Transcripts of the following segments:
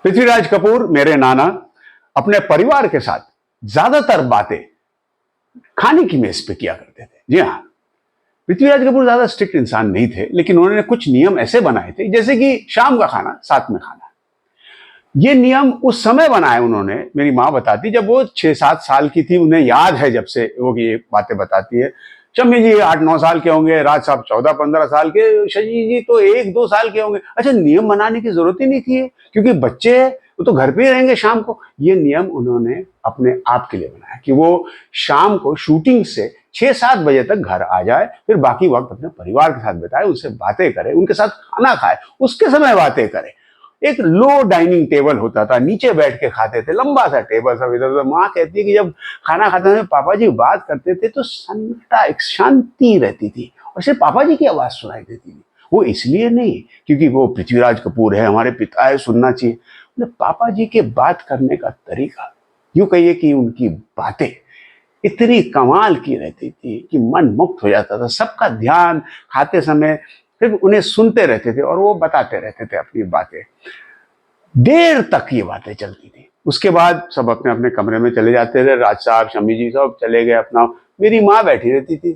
पृथ्वीराज कपूर मेरे नाना अपने परिवार के साथ ज्यादातर बातें खाने की मेज पे किया करते थे। जी हाँ, पृथ्वीराज कपूर ज्यादा स्ट्रिक्ट इंसान नहीं थे, लेकिन उन्होंने कुछ नियम ऐसे बनाए थे, जैसे कि शाम का खाना साथ में खाना। ये नियम उस समय बनाए उन्होंने, मेरी माँ बताती, जब वो 6-7 साल की थी। उन्हें याद है जब से वो ये बातें बताती है। शम्मी जी 8-9 साल के होंगे, राज साहब 14-15 साल के, शशि जी तो 1-2 साल के होंगे। अच्छा, नियम बनाने की जरूरत ही नहीं थी, क्योंकि बच्चे वो तो घर पे ही रहेंगे शाम को। ये नियम उन्होंने अपने आप के लिए बनाया कि वो शाम को शूटिंग से 6-7 बजे तक घर आ जाए, फिर बाकी वक्त अपने परिवार के साथ बिताए, उनसे बातें करे, उनके साथ खाना खाए, उसके समय बातें करे। एक लो डाइनिंग टेबल होता था, नीचे बैठ के खाते थे, लंबा सा टेबल, सब इधर उधर। माँ कहती है कि जब खाना खाते थे पापा जी बात करते थे तो सन्नाटा, एक शांति रहती थी, और सिर्फ पापा जी की आवाज सुनाई देती थी। वो इसलिए नहीं क्योंकि वो पृथ्वीराज कपूर है, हमारे पिता है, सुनना चाहिए। पापा जी के बात करने का तरीका, यूं कहिए कि उनकी बातें इतनी कमाल की रहती थी कि मन मुक्त हो जाता था। सबका ध्यान खाते समय सिर्फ उन्हें सुनते रहते थे, और वो बताते रहते थे अपनी बातें। देर तक ये बातें चलती थी। उसके बाद सब अपने अपने कमरे में चले जाते थे। राज साहब, शम्मी जी सब चले गए अपना। मेरी माँ बैठी रहती थी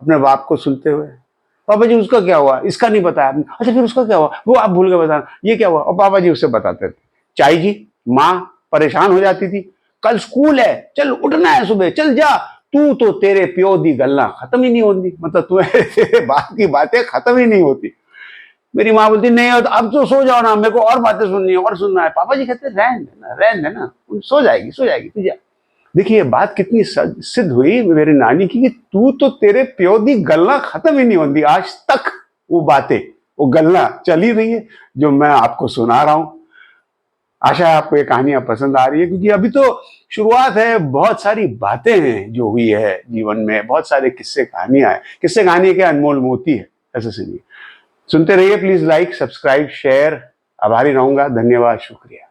अपने बाप को सुनते हुए। पापा जी उसका क्या हुआ, इसका नहीं बताया आपने, अच्छा फिर उसका क्या हुआ, वो आप भूल गए बताना, ये क्या हुआ। और पापा जी उससे बताते थे। चाय जी, माँ परेशान हो जाती थी, कल स्कूल है, चल उठना है सुबह, चल जा। तू तो तेरे प्यो दी गल्ला खत्म ही नहीं होती, मतलब तुम्हें बाप की बातें खत्म ही नहीं होती। मेरी माँ बोलती नहीं, अब तो सो जाओ ना, मेरे को और बातें सुननी है और सुनना है। पापा जी कहते रहने देना, रहने देना, सो जाएगी सो जाएगी, तू जा। देखिए ये बात कितनी सिद्ध हुई मेरे नानी की कि तू तो तेरे प्यो दी गल्ला खत्म ही नहीं होती। आज तक वो बातें, वो गल्ला चल ही रही है जो मैं आपको सुना रहा हूं। आशा है आपको ये कहानियां पसंद आ रही है, क्योंकि अभी तो शुरुआत है। बहुत सारी बातें हैं जो हुई है जीवन में, बहुत सारे किस्से कहानियां हैं। किस्से कहानी के अनमोल मोती है, ऐसे सुनिए। सुनते रहिए प्लीज। Like, subscribe, share. आभारी रहूंगा। धन्यवाद, शुक्रिया।